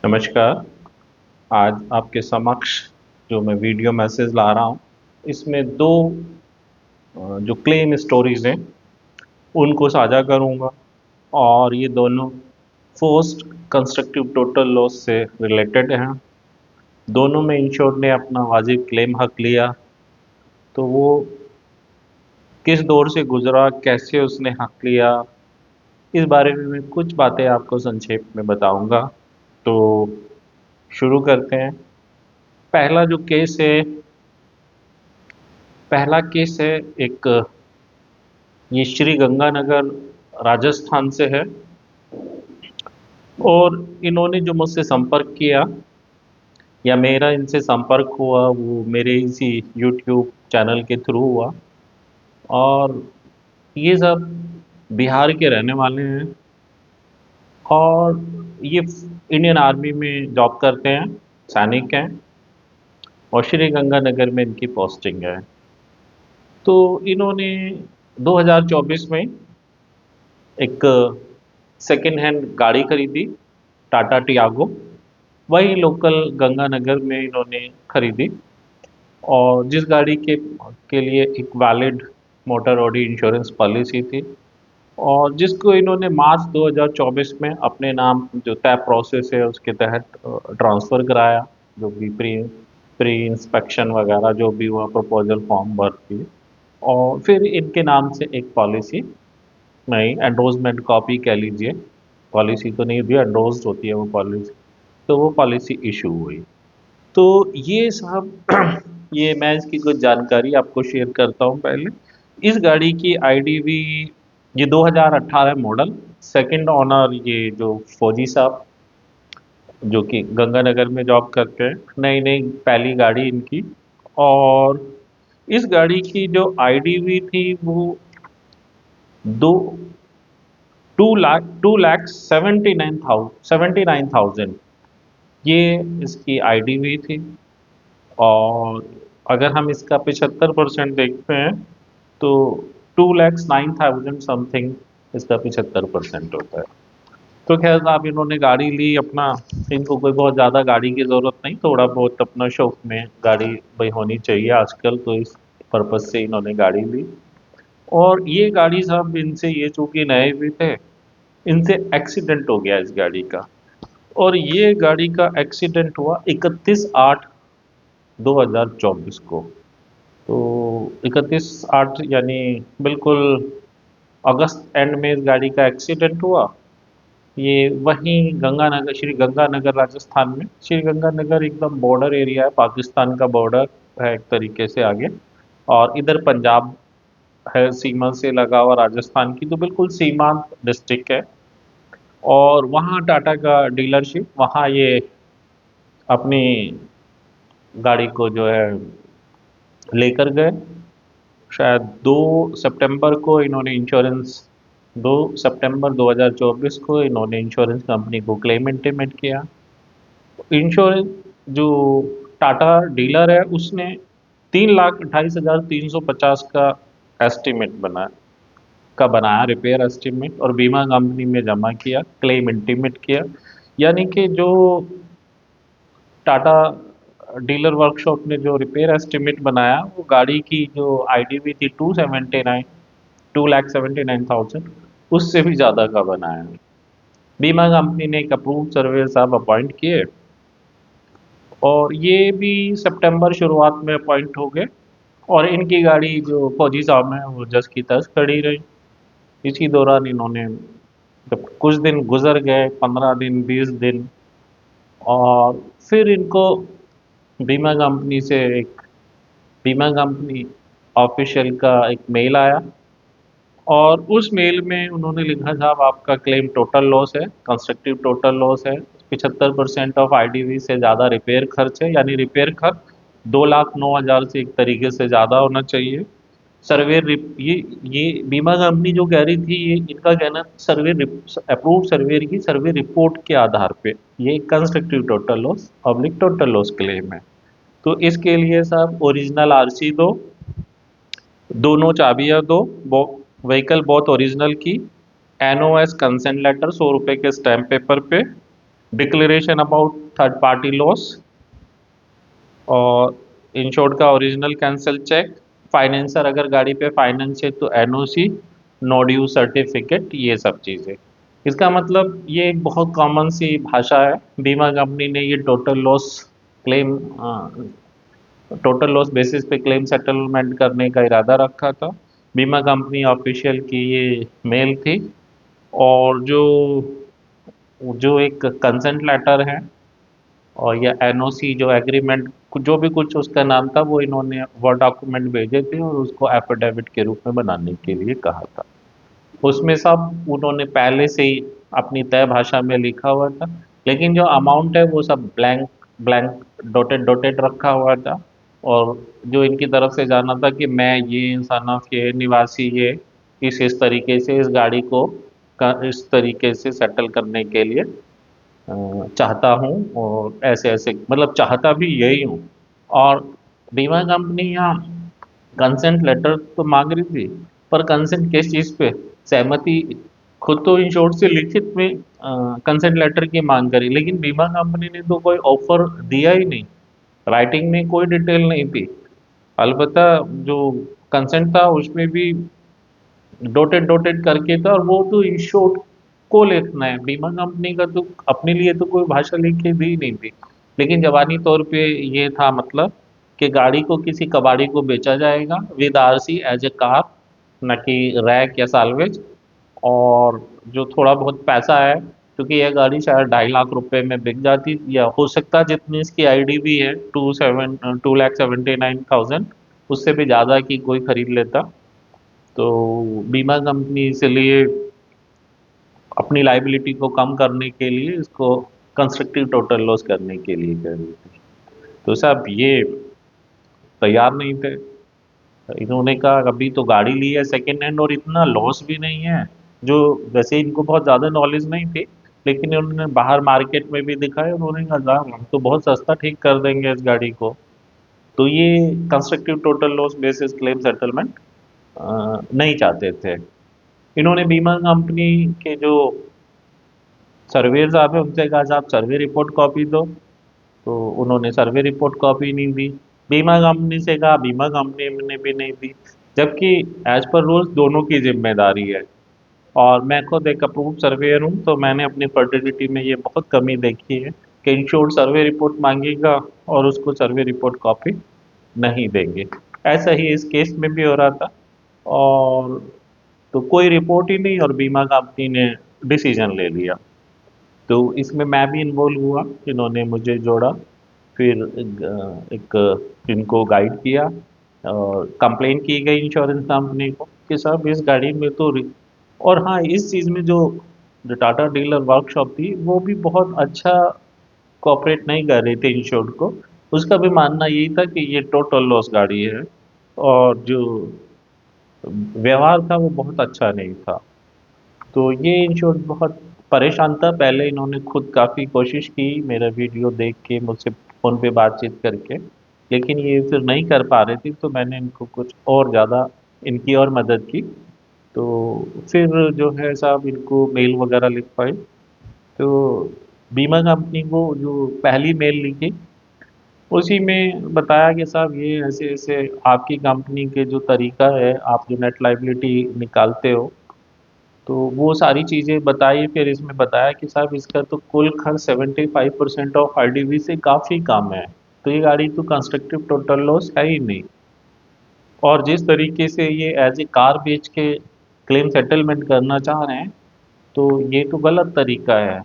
नमस्कार। आज आपके समक्ष जो मैं वीडियो मैसेज ला रहा हूँ, इसमें दो जो क्लेम स्टोरीज हैं उनको साझा करूँगा। और ये दोनों फोर्स्ड कंस्ट्रक्टिव टोटल लॉस से रिलेटेड हैं। दोनों में इंश्योर ने अपना वाजिब क्लेम हक लिया, तो वो किस दौर से गुजरा, कैसे उसने हक लिया, इस बारे में मैं कुछ बातें आपको संक्षेप में बताऊंगा। तो शुरू करते हैं। पहला जो केस है पहला केस है एक, ये श्री गंगानगर राजस्थान से है। और इन्होंने जो मुझसे संपर्क किया या मेरा इनसे संपर्क हुआ, वो मेरे इसी यूट्यूब चैनल के थ्रू हुआ। और ये सब बिहार के रहने वाले हैं और ये इंडियन आर्मी में जॉब करते हैं, सैनिक हैं। और श्री गंगानगर में इनकी पोस्टिंग है। तो इन्होंने 2024 में एक सेकेंड हैंड गाड़ी खरीदी, टाटा टियागो। वही लोकल गंगानगर में इन्होंने खरीदी। और जिस गाड़ी के लिए एक valid motor Audi insurance policy थी, और जिसको इन्होंने मार्च 2024 में अपने नाम जो तय प्रोसेस है उसके तहत ट्रांसफ़र कराया। जो भी प्री प्री इंस्पेक्शन वगैरह जो भी हुआ, प्रपोजल फॉर्म भर दिए। और फिर इनके नाम से एक पॉलिसी, नहीं एंडोर्समेंट कॉपी कह लीजिए, पॉलिसी तो नहीं होती, एंडोर्स्ड होती है वो पॉलिसी। तो वो पॉलिसी इशू हुई। तो ये साहब ये मैं इसकी कुछ जानकारी आपको शेयर करता हूँ पहले। इस गाड़ी की आईडीवी, ये 2018 मॉडल, सेकंड ऑनर, ये जो फौजी साहब जो कि गंगानगर में जॉब करते हैं, नई नई पहली गाड़ी इनकी। और इस गाड़ी की जो आईडीवी थी वो दो 2,79,000 ये इसकी आईडीवी थी। और अगर हम इसका 75% देखते हैं तो 2,09,000 समथिंग इसका 75% होता है। तो खैर साहब इन्होंने गाड़ी ली अपना। इनको कोई बहुत ज़्यादा गाड़ी की ज़रूरत नहीं, थोड़ा बहुत अपना शौक में गाड़ी भाई होनी चाहिए आजकल, तो इस पर्पज़ से इन्होंने गाड़ी ली। और ये गाड़ी साहब इनसे, ये चूँकि नए भी थे, इनसे एक्सीडेंट हो गया इस गाड़ी का। और ये गाड़ी का एक्सीडेंट हुआ 31/8/2024 को। तो 31/8 यानी बिल्कुल अगस्त एंड में इस गाड़ी का एक्सीडेंट हुआ। ये वहीं गंगानगर, श्री गंगानगर राजस्थान में। श्री गंगानगर एकदम बॉर्डर एरिया है, पाकिस्तान का बॉर्डर है एक तरीके से आगे। और इधर पंजाब है सीमा से लगा हुआ राजस्थान की, तो बिल्कुल सीमांत डिस्ट्रिक्ट है। और वहाँ टाटा का डीलरशिप, वहाँ ये अपनी गाड़ी को जो है लेकर गए। शायद 2 सितंबर को इन्होंने इंश्योरेंस, 2 सितंबर 2024 को इन्होंने इंश्योरेंस कंपनी को क्लेम इंटीमेट किया। इंश्योरेंस जो टाटा डीलर है उसने 3,28,350 का एस्टिमेट बनाया रिपेयर एस्टिमेट, और बीमा कंपनी में जमा किया, क्लेम इंटीमेट किया। यानी कि जो टाटा डीलर वर्कशॉप ने जो रिपेयर एस्टिमेट बनाया, वो गाड़ी की जो आईडीवी थी 2,79,000, उससे भी ज़्यादा का बनाया। बीमा कंपनी ने एक अप्रूव सर्वे साहब अपॉइंट किए। और ये भी सितंबर शुरुआत में अपॉइंट हो गए। और इनकी गाड़ी जो फौजी साहब हैं वो जस की तस खड़ी रही। इसी दौरान इन्होंने, जब कुछ दिन गुजर गए, 15 दिन 20 दिन, और फिर इनको बीमा कंपनी से एक, बीमा कंपनी ऑफिशियल का एक मेल आया। और उस मेल में उन्होंने लिखा, साहब आपका क्लेम टोटल लॉस है, कंस्ट्रक्टिव टोटल लॉस है, 75% ऑफ आईडीवी से ज़्यादा रिपेयर खर्च है, यानी रिपेयर खर्च 2,09,000 से एक तरीके से ज़्यादा होना चाहिए। सर्वे ये बीमा कंपनी जो कह रही थी, ये इनका कहना, सर्वे अप्रूव्ड सर्वेयर की सर्वे रिपोर्ट के आधार पे ये constructive total loss public total loss claim है। तो इसके लिए साहब ओरिजिनल आरसी दो, दोनों चाबियां दो, व्हीकल बोथ ओरिजिनल की, एनओएस कंसेंट लेटर 100 रुपये के स्टैम्प पेपर पे, declaration about third party loss, और इंश्योर्ड का ओरिजिनल कैंसल चेक, फाइनेंसर अगर गाड़ी पे फाइनेंस है तो एनओसी, नो ड्यू सर्टिफिकेट, ये सब चीज़ें। इसका मतलब ये एक बहुत कॉमन सी भाषा है। बीमा कंपनी ने ये क्लेम टोटल लॉस बेसिस पे क्लेम सेटलमेंट करने का इरादा रखा था। बीमा कंपनी ऑफिशियल की ये मेल थी। और जो जो एक कंसेंट लेटर है और या एनओसी जो एग्रीमेंट, जो भी कुछ उसका नाम था, वो इन्होंने वो डॉक्यूमेंट भेजे थे और उसको एफिडेविट के रूप में बनाने के लिए कहा था। उसमें सब उन्होंने पहले से ही अपनी तय भाषा में लिखा हुआ था, लेकिन जो अमाउंट है वो सब ब्लैंक ब्लैंक डॉटेड डॉटेड रखा हुआ था। और जो इनकी तरफ से जाना था कि मैं ये सन ऑफ ये निवासी ये इस तरीके से इस गाड़ी को इस तरीके से सेटल करने के लिए चाहता हूँ, और ऐसे ऐसे मतलब चाहता भी यही हूँ। और बीमा कंपनी यहाँ कंसेंट लेटर तो मांग रही थी, पर कंसेंट किस चीज़ पे, सहमति, खुद तो इंश्योर्ड से लिखित में कंसेंट लेटर की मांग करी, लेकिन बीमा कंपनी ने तो कोई ऑफर दिया ही नहीं। राइटिंग में कोई डिटेल नहीं थी। अलबत्ता जो कंसेंट था उसमें भी डॉटेड डॉटेड करके था, और वो तो इंश्योर्ड को लिखना है, बीमा कंपनी का तो अपने लिए तो कोई भाषा लिख के दी नहीं थी। लेकिन जवानी तौर पे ये था मतलब कि गाड़ी को किसी कबाड़ी को बेचा जाएगा with RC as a car, न कि रैक या साल्वेज। और जो थोड़ा बहुत पैसा है, क्योंकि यह गाड़ी शायद 2.5 लाख रुपए में बिक जाती, या हो सकता है जितनी इसकी आईडी भी है 2,79,000, उससे भी ज़्यादा की कोई खरीद लेता। तो बीमा कंपनी इसलिए अपनी लाइबिलिटी को कम करने के लिए इसको कंस्ट्रक्टिव टोटल लॉस करने के लिए कह रही थी। तो साहब ये तैयार नहीं थे। इन्होंने कहा अभी तो गाड़ी ली है सेकेंड हैंड और इतना लॉस भी नहीं है, जो वैसे इनको बहुत ज़्यादा नॉलेज नहीं थी, लेकिन उन्होंने बाहर मार्केट में भी दिखाया, उन्होंने कहा "साहब, हम तो बहुत सस्ता ठीक कर देंगे इस गाड़ी को"। तो ये constructive total loss basis claim settlement नहीं चाहते थे। इन्होंने बीमा कंपनी के जो सर्वेयर साहब है उनसे कहा साहब सर्वे रिपोर्ट कॉपी दो, तो उन्होंने सर्वे रिपोर्ट कॉपी नहीं दी। बीमा कंपनी से कहा, बीमा कंपनी ने भी नहीं दी। जबकि एज पर रूल्स दोनों की जिम्मेदारी है। और मैं खुद एक अप्रूव सर्वेयर हूँ, तो मैंने अपनी फर्टिलिटी में ये बहुत कमी देखी है कि इंश्योर्ड सर्वे रिपोर्ट मांगेगा और उसको सर्वे रिपोर्ट कॉपी नहीं देंगे। ऐसा ही इस केस में भी हो रहा था। और तो कोई रिपोर्ट ही नहीं और बीमा कंपनी ने डिसीजन ले लिया। तो इसमें मैं भी इन्वॉल्व हुआ, इन्होंने मुझे जोड़ा, फिर एक इनको गाइड किया और कंप्लेन की गई इंश्योरेंस कंपनी को कि साहब इस गाड़ी में तो और हाँ, इस चीज़ में जो जो टाटा डीलर वर्कशॉप थी वो भी बहुत अच्छा कोऑपरेट नहीं कर रही थी इंश्योर्ड को। उसका भी मानना यही था कि ये टोटल लॉस गाड़ी है, और जो व्यवहार था वो बहुत अच्छा नहीं था। तो ये इंश्योर्ड बहुत परेशान था। पहले इन्होंने खुद काफ़ी कोशिश की मेरा वीडियो देख के, मुझसे फ़ोन पे बातचीत करके, लेकिन ये फिर नहीं कर पा रहे थे, तो मैंने इनको कुछ और ज़्यादा इनकी और मदद की। तो फिर जो है साहब इनको मेल वगैरह लिखवाई। तो बीमा कंपनी को जो पहली मेल लिखी उसी में बताया कि साहब ये ऐसे ऐसे आपकी कंपनी के जो तरीका है, आप जो नेट लाइबिलिटी निकालते हो, तो वो सारी चीज़ें बताई। फिर इसमें बताया कि साहब इसका तो कुल खर्च 75% ऑफ आईडीवी से काफ़ी कम है, तो ये गाड़ी तो कंस्ट्रक्टिव टोटल लॉस है ही नहीं। और जिस तरीके से ये एज ए कार बेच के क्लेम सेटलमेंट करना चाह रहे हैं, तो ये तो गलत तरीका है।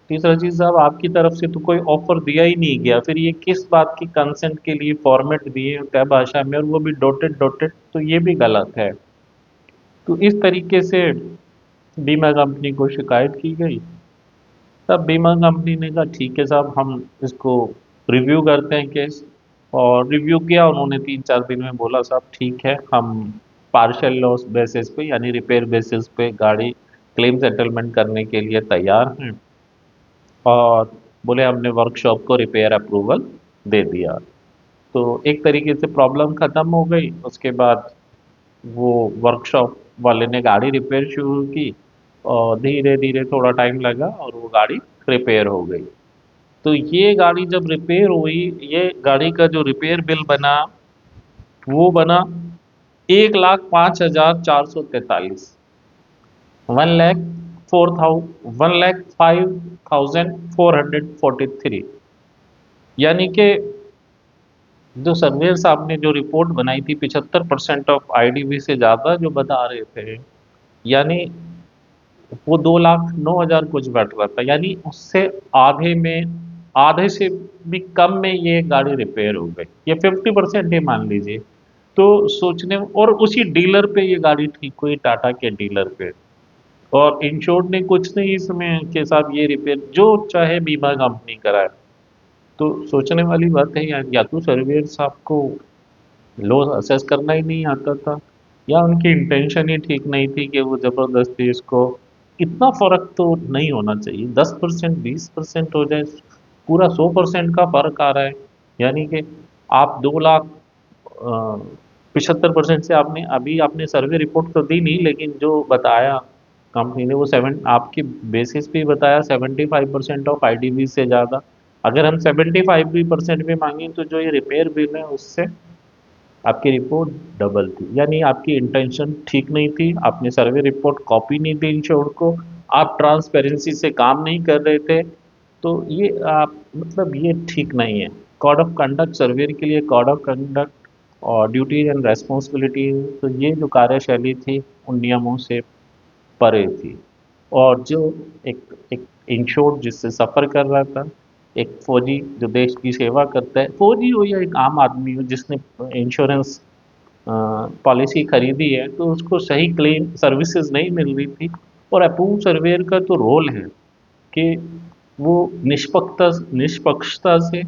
तीसरा चीज़ साहब आपकी तरफ से तो कोई ऑफर दिया ही नहीं गया, फिर ये किस बात की कंसेंट के लिए फॉर्मेट दिए हैं तय भाषा में, और वो भी डॉटेड डॉटेड, तो ये भी गलत है। तो इस तरीके से बीमा कंपनी को शिकायत की गई। तब बीमा कंपनी ने कहा ठीक है साहब, हम इसको रिव्यू करते हैं केस। और रिव्यू किया उन्होंने 3-4 दिन में, बोला साहब ठीक है, हम पार्शियल लॉस बेसिस पे यानी रिपेयर बेसिस पे गाड़ी क्लेम सेटलमेंट करने के लिए तैयार हैं। और बोले हमने वर्कशॉप को रिपेयर अप्रूवल दे दिया। तो एक तरीके से प्रॉब्लम ख़त्म हो गई। उसके बाद वो वर्कशॉप वाले ने गाड़ी रिपेयर शुरू की। और धीरे धीरे थोड़ा टाइम लगा और वो गाड़ी रिपेयर हो गई। तो ये गाड़ी जब रिपेयर हुई, ये गाड़ी का जो रिपेयर बिल बना वो बना 1,05,443। 1,05,443। यानी कि जो सर्वेयर साहब ने जो रिपोर्ट बनाई थी, 75% ऑफ आईडीवी से ज्यादा जो बता रहे थे, यानी वो 2,09,000 कुछ बैठ रहा था, यानी उससे आधे में, आधे से भी कम में ये गाड़ी रिपेयर हो गई। ये 50% ही मान लीजिए। तो सोचने, और उसी डीलर पे ये गाड़ी ठीक हुई, टाटा के डीलर पे। और इंश्योर्ड ने कुछ नहीं इसमें कि साहब ये रिपेयर जो चाहे बीमा कंपनी कराए। तो सोचने वाली बात है यार, या तो सर्वेयर साहब को लॉस असेस करना ही नहीं आता था, या उनकी इंटेंशन ही ठीक नहीं थी कि वो जबरदस्ती इसको, इतना फर्क तो नहीं होना चाहिए। 10% 20% हो जाए, पूरा 100% का फर्क आ रहा है। यानी कि आप 2 लाख 75% से, आपने अभी आपने सर्वे रिपोर्ट तो दी नहीं, लेकिन जो बताया कंपनी ने वो सेवन आपकी बेसिस पे ही बताया, 75% ऑफ आईडीवी से ज़्यादा। अगर हम 75% भी मांगे तो जो ये रिपेयर बिल है उससे आपकी रिपोर्ट डबल थी। यानी आपकी इंटेंशन ठीक नहीं थी, आपने सर्वे रिपोर्ट कॉपी नहीं दी इंश्योर्ड को, आप ट्रांसपेरेंसी से काम नहीं कर रहे थे। तो ये आप मतलब ये ठीक नहीं है। कोड ऑफ कंडक्ट, सर्वेयर के लिए कोड ऑफ कंडक्ट और ड्यूटीज एंड रेस्पॉन्सिबिलिटी, तो ये जो कार्यशैली थी उन नियमों से परे थी। और जो एक एक इंश्योर्ड जिससे सफ़र कर रहा था, एक फौजी जो देश की सेवा करता है, फौजी हो या एक आम आदमी हो जिसने इंश्योरेंस पॉलिसी खरीदी है, तो उसको सही क्लेम सर्विसेज नहीं मिल रही थी। और अप्रूव सर्वेयर का तो रोल है कि वो निष्पक्षता से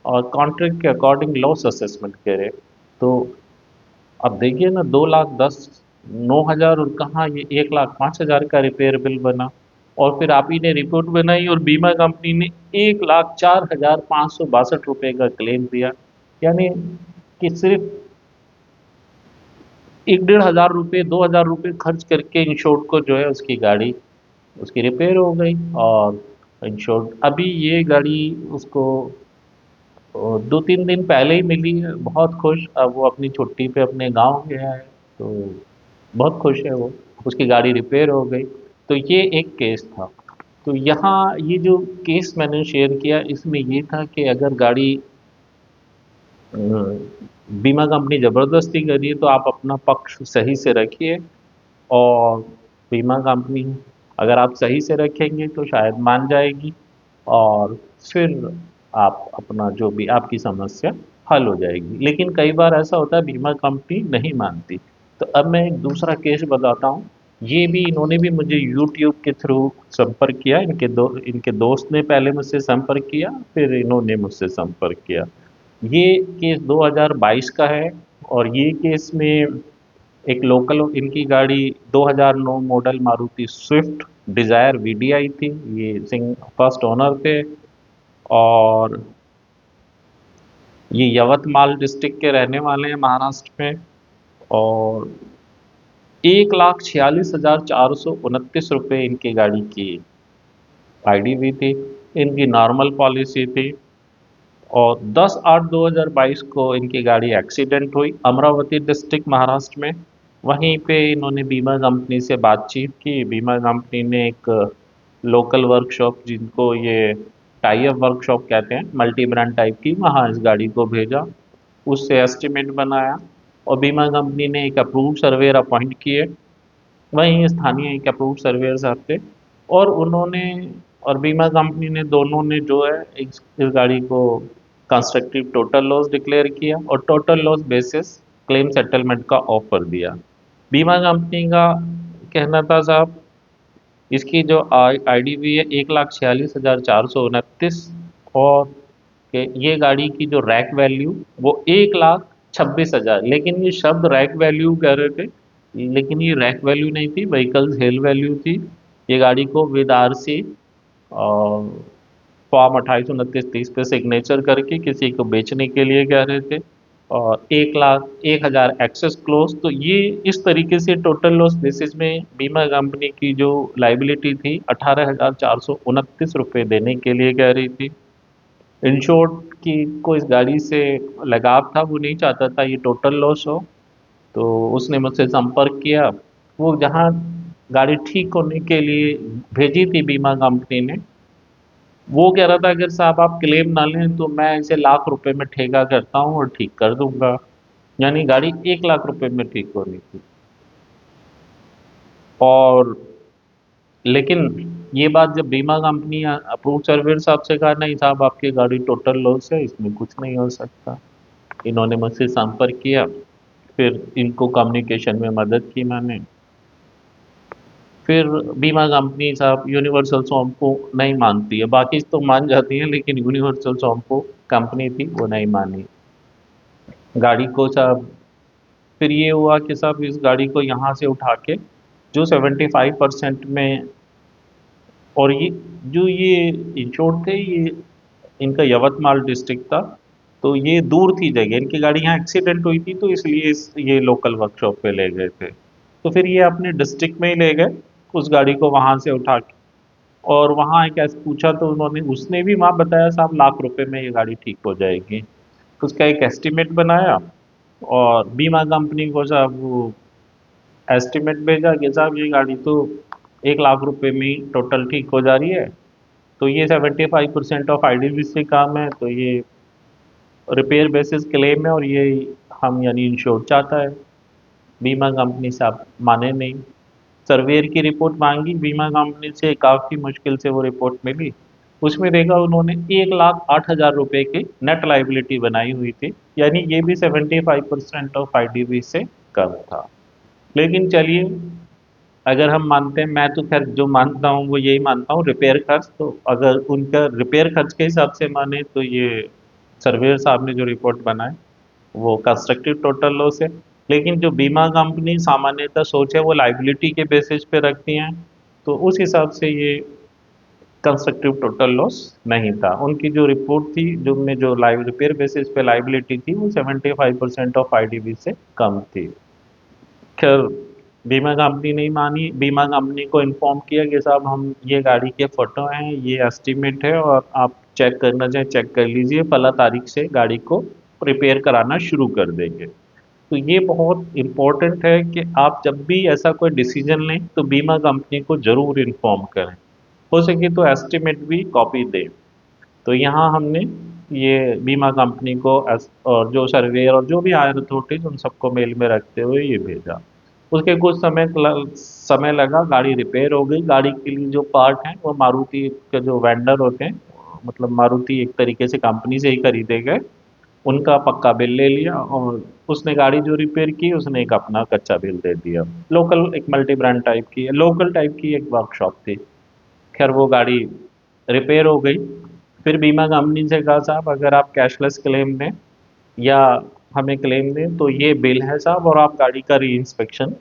और कॉन्ट्रैक्ट के अकॉर्डिंग लॉस असेसमेंट करे। तो अब देखिए ना, 2,10,09,000 और कहाँ ये 1,05,000 का रिपेयर बिल बना। और फिर आप ही ने रिपोर्ट बनाई और बीमा कंपनी ने 1,04,562 का क्लेम दिया। यानी कि सिर्फ 1,500 रुपये 2,000 रुपये खर्च करके इंश्योर्ड को जो है उसकी गाड़ी उसकी रिपेयर हो गई। और इंश्योर्ड अभी ये गाड़ी उसको 2-3 दिन पहले ही मिली है, बहुत खुश। अब वो अपनी छुट्टी पे अपने गांव गया है, तो बहुत खुश है वो, उसकी गाड़ी रिपेयर हो गई। तो ये एक केस था। तो यहाँ ये जो केस मैंने शेयर किया, इसमें ये था कि अगर गाड़ी अ, बीमा कंपनी ज़बरदस्ती कर रही है तो आप अपना पक्ष सही से रखिए। और बीमा कंपनी अगर आप सही से रखेंगे तो शायद मान जाएगी, और फिर आप अपना जो भी आपकी समस्या हल हो जाएगी। लेकिन कई बार ऐसा होता है बीमा कंपनी नहीं मानती। तो अब मैं एक दूसरा केस बताता हूँ। ये भी इन्होंने भी मुझे यूट्यूब के थ्रू संपर्क किया, इनके दोस्त ने पहले मुझसे संपर्क किया, फिर इन्होंने मुझसे संपर्क किया। ये केस 2022 का है। और ये केस में एक लोकल इनकी गाड़ी 2009 model Maruti Swift Dzire VDI थी। ये सिंह फर्स्ट ओनर थे। और ये यवतमाल डिस्ट्रिक्ट के रहने वाले हैं, महाराष्ट्र में। और 1,46,429 इनकी गाड़ी की आईडी भी थी। इनकी नॉर्मल पॉलिसी थी। और 10/8/2022 को इनकी गाड़ी एक्सीडेंट हुई अमरावती डिस्ट्रिक्ट महाराष्ट्र में। वहीं पे इन्होंने बीमा कंपनी से बातचीत की। बीमा कंपनी ने एक लोकल वर्कशॉप, जिनको ये टाई अप वर्कशॉप कहते हैं, मल्टी ब्रांड टाइप की, वहाँ इस गाड़ी को भेजा, उससे एस्टिमेट बनाया। और बीमा कंपनी ने एक अप्रूव सर्वेयर अपॉइंट किए, वहीं स्थानीय एक अप्रूव सर्वेयर साहब थे। और उन्होंने और बीमा कंपनी ने, दोनों ने जो है इस गाड़ी को कंस्ट्रक्टिव टोटल लॉस डिक्लेयर किया और total loss basis claim settlement का ऑफर दिया। बीमा कंपनी का कहना था साहब, इसकी जो आईडीवी है 1,46,429, और ये गाड़ी की जो रैक वैल्यू वो 1,26,000, लेकिन ये शब्द रैक वैल्यू कह रहे थे, लेकिन ये रैक वैल्यू नहीं थी, व्हीकल सेल वैल्यू थी। ये गाड़ी को विद आरसी और फॉर्म 2829 30 पे सिग्नेचर करके किसी को बेचने के लिए कह रहे थे। और 1,01,000 एक्सेस क्लोज। तो ये इस तरीके से टोटल लॉस बेसिस में बीमा कंपनी की जो लाइबिलिटी थी 18,429 रुपये देने के लिए कह रही थी। इंश्योर्ड की को इस गाड़ी से लगाव था, वो नहीं चाहता था ये टोटल लॉस हो। तो उसने मुझसे संपर्क किया। वो जहाँ गाड़ी ठीक होने के लिए भेजी थी बीमा कंपनी ने, वो कह रहा था अगर साहब आप क्लेम ना लें तो मैं इसे लाख रुपए में ठेका करता हूँ और ठीक कर दूंगा। यानी गाड़ी 1 लाख रुपए में ठीक होनी थी। और लेकिन ये बात जब बीमा कंपनी अप्रूव सर्वेयर साहब से कहा, नहीं साहब आपकी गाड़ी टोटल लॉस है, इसमें कुछ नहीं हो सकता। इन्होंने मुझसे संपर्क किया, फिर इनको कम्युनिकेशन में मदद की मैंने। फिर बीमा कंपनी साहब यूनिवर्सल सॉन्ग को नहीं मानती है, बाकी तो मान जाती है लेकिन यूनिवर्सल सॉन्ग को कंपनी थी वो नहीं मानी गाड़ी को साहब। फिर ये हुआ कि साहब इस गाड़ी को यहाँ से उठा के जो 75% में, और ये जो ये इंश्योर्ड थे ये, इनका यवतमाल डिस्ट्रिक्ट था, तो ये दूर थी जगह, इनकी गाड़ी यहाँ एक्सीडेंट हुई थी तो इसलिए ये लोकल वर्कशॉप पे ले गए थे। तो फिर ये अपने डिस्ट्रिक्ट में ही ले गए उस गाड़ी को वहाँ से उठा के। और वहाँ एक ऐसे पूछा तो उन्होंने, उसने भी वहाँ बताया साहब लाख रुपए में ये गाड़ी ठीक हो जाएगी। तो उसका एक एस्टिमेट बनाया और बीमा कंपनी को साहब वो एस्टिमेट भेजा कि साहब ये गाड़ी तो 1 लाख रुपए में ही टोटल ठीक हो जा रही है। तो ये 75% ऑफ आईडीवी से काम है, तो ये रिपेयर बेसिस क्लेम है और ये हम यानी इंश्योर चाहता है। बीमा कंपनी साहब माने नहीं। सर्वेयर की रिपोर्ट मांगी बीमा कंपनी से, काफ़ी मुश्किल से वो रिपोर्ट मिली। उसमें देखा उन्होंने 1,08,000 रुपये की नेट लाइबिलिटी बनाई हुई थी, यानी ये भी 75% ऑफ आईडीवी से कम था। लेकिन चलिए, अगर हम मानते हैं, मैं तो खैर जो मानता हूँ वो यही मानता हूँ, रिपेयर खर्च तो अगर उनका रिपेयर खर्च के हिसाब से माने तो ये सर्वेयर साहब ने जो रिपोर्ट बनाए वो कंस्ट्रक्टिव टोटल लॉस है। लेकिन जो बीमा कंपनी सामान्यतः सोच है वो लाइबिलिटी के बेसिस पे रखती हैं, तो उस हिसाब से ये कंस्ट्रक्टिव टोटल लॉस नहीं था। उनकी जो रिपोर्ट थी, जो में जो लाइव रिपेयर बेसिस पे लाइबिलिटी थी वो 75% ऑफ आईडीवी से कम थी। खैर बीमा कंपनी नहीं मानी। बीमा कंपनी को इन्फॉर्म किया कि साहब हम ये गाड़ी के फ़ोटो हैं, ये एस्टीमेट है और आप चेक करना चाहें चेक कर लीजिए, फला तारीख से गाड़ी को रिपेयर कराना शुरू कर देंगे। तो ये बहुत इम्पोर्टेंट है कि आप जब भी ऐसा कोई डिसीजन लें तो बीमा कंपनी को ज़रूर इन्फॉर्म करें। हो सके तो एस्टीमेट भी कॉपी दें। तो यहाँ हमने ये बीमा कंपनी को और जो सर्वेयर और जो भी हायर अथॉरिटीज उन सबको मेल में रखते हुए ये भेजा। उसके कुछ समय लगा, गाड़ी रिपेयर हो गई। गाड़ी के लिए जो पार्ट हैं वो मारुति के जो वेंडर होते हैं, मतलब मारुति एक तरीके से कंपनी से ही खरीदे गए, उनका पक्का बिल ले लिया और उसने गाड़ी जो रिपेयर की उसने एक अपना कच्चा बिल दे दिया। लोकल एक मल्टी ब्रांड टाइप की, लोकल टाइप की एक वर्कशॉप थी। खैर वो गाड़ी रिपेयर हो गई। फिर बीमा कंपनी से कहा साहब अगर आप कैशलेस क्लेम दें या हमें क्लेम दें तो ये बिल है साहब, और आप गाड़ी का री इंस्पेक्शन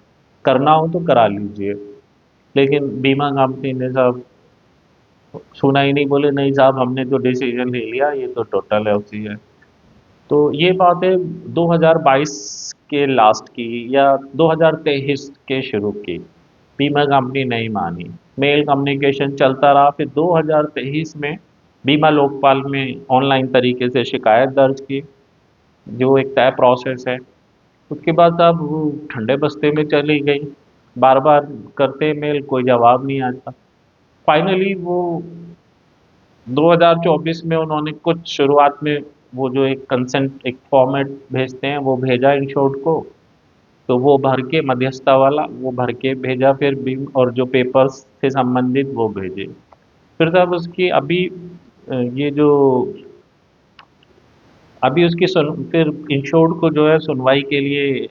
करना हो तो करा लीजिए। लेकिन बीमा कंपनी ने साहब सुना ही नहीं, बोले नहीं साहब हमने तो डिसीजन ले लिया, ये तो टोटल है उसी है। तो ये बात है 2022 के लास्ट की या 2023 के शुरू की। बीमा कंपनी नहीं मानी, मेल कम्युनिकेशन चलता रहा। फिर 2023 में बीमा लोकपाल में ऑनलाइन तरीके से शिकायत दर्ज की, जो एक तय प्रोसेस है। उसके बाद साहब वो ठंडे बस्ते में चली गई, बार बार करते मेल कोई जवाब नहीं आता। फाइनली वो 2024 में उन्होंने कुछ शुरुआत में वो जो एक कंसेंट एक फॉर्मेट भेजते हैं वो भेजा इंश्योर्ड को। तो वो भर के मध्यस्थता वाला वो भर के भेजा, फिर भी और जो पेपर्स से संबंधित वो भेजे। फिर साहब उसकी अभी ये जो अभी उसकी सुन फिर इंश्योर्ड को जो है सुनवाई के लिए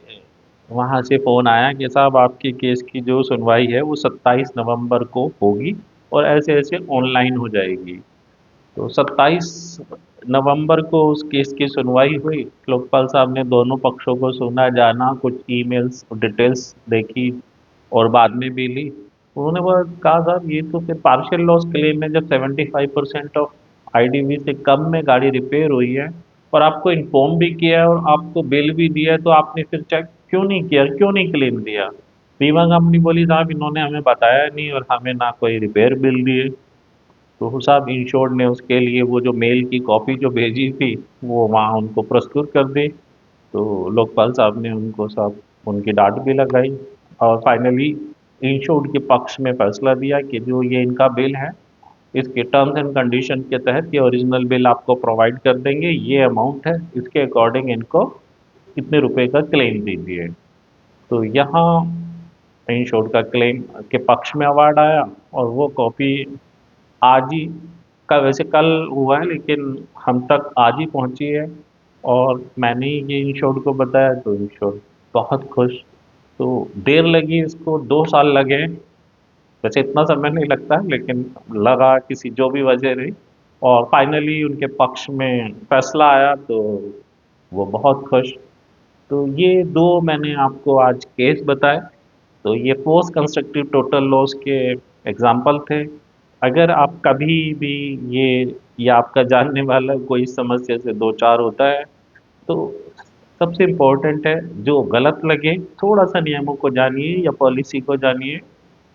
वहाँ से फ़ोन आया कि साहब आपके केस की जो सुनवाई है वो 27 नवंबर को होगी और ऐसे ऐसे ऑनलाइन हो जाएगी। तो 27 नवंबर को उस केस की सुनवाई हुई। लोकपाल साहब ने दोनों पक्षों को सुना, जाना, कुछ ईमेल्स डिटेल्स देखी और बाद में भी ली। उन्होंने कहा साहब ये तो फिर पार्शियल लॉस क्लेम है, जब 75% ऑफ आईडीवी से कम में गाड़ी रिपेयर हुई है और आपको इन्फॉर्म भी किया है और आपको बिल भी दिया है, तो आपने फिर चेक क्यों नहीं किया, क्यों नहीं क्लेम दिया? बीमा कंपनी बोली साहब इन्होंने हमें बताया नहीं और हमें ना कोई रिपेयर बिल दिए। तो साहब इंश्योर्ड ने उसके लिए वो जो मेल की कॉपी जो भेजी थी वो वहाँ उनको प्रस्तुत कर दी। तो लोकपाल साहब ने उनको साहब उनकी डांट भी लगाई और फाइनली इंश्योर्ड के पक्ष में फैसला दिया कि जो ये इनका बिल है, इसके टर्म्स एंड कंडीशन के तहत ये ओरिजिनल बिल आपको प्रोवाइड कर देंगे, ये अमाउंट है, इसके अकॉर्डिंग इनको कितने रुपए का क्लेम दीजिए। तो यहाँ इंश्योर्ड का क्लेम के पक्ष में अवार्ड आया और वो कॉपी आज ही का, वैसे कल हुआ है लेकिन हम तक आज ही पहुंची है। और मैंने ये इंश्योर्ड को बताया तो इंश्योर्ड बहुत खुश। तो देर लगी, इसको 2 साल लगे। वैसे इतना समय नहीं लगता लेकिन लगा, किसी जो भी वजह रही, और फाइनली उनके पक्ष में फैसला आया तो वो बहुत खुश। तो ये दो मैंने आपको आज केस बताए। तो ये पोस्ट कंस्ट्रक्टिव टोटल लॉस के एग्जाम्पल थे। अगर आप कभी भी ये या आपका जानने वाला कोई इस समस्या से दो चार होता है, तो सबसे इम्पोर्टेंट है, जो गलत लगे थोड़ा सा नियमों को जानिए या पॉलिसी को जानिए,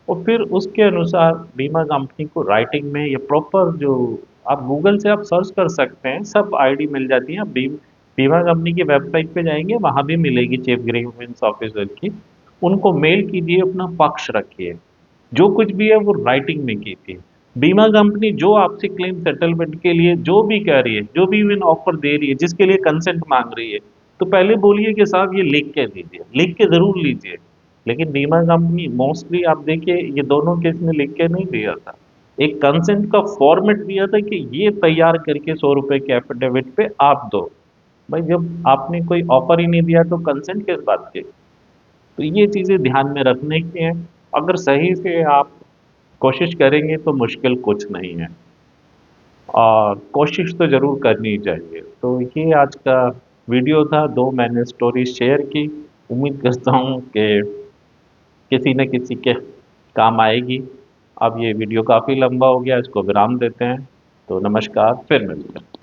और फिर उसके अनुसार बीमा कंपनी को राइटिंग में या प्रॉपर जो, आप गूगल से आप सर्च कर सकते हैं, सब आईडी मिल जाती है। आप बीमा कंपनी की वेबसाइट पे जाएंगे, वहां भी मिलेगी चीफ ग्रीवेंस ऑफिसर की। उनको मेल कीजिए, अपना पक्ष रखिए, जो कुछ भी है वो राइटिंग में कीजिए। बीमा कंपनी जो आपसे क्लेम सेटलमेंट के लिए जो भी कह रही है, जो भी इवन ऑफर दे रही है, जिसके लिए कंसेंट मांग रही है, तो पहले बोलिए कि साहब ये लिख के दीजिए, लिख के जरूर लीजिए। लेकिन बीमा कंपनी मोस्टली आप देखिए ये दोनों केस में लिख के नहीं दिया था, एक कंसेंट का फॉर्मेट दिया था कि ये तैयार करके 100 रुपए के एफिडेविट पे आप दो। भाई जब आपने कोई ऑफर ही नहीं दिया तो कंसेंट किस बात के? तो ये चीजें ध्यान में रखने की हैं। अगर सही से आप कोशिश करेंगे तो मुश्किल कुछ नहीं है, और कोशिश तो ज़रूर करनी चाहिए। तो ये आज का वीडियो था, 2 मैंने स्टोरी शेयर की। उम्मीद करता हूँ कि किसी न किसी के काम आएगी। अब ये वीडियो काफ़ी लंबा हो गया, इसको विराम देते हैं। तो नमस्कार, फिर मिलते हैं।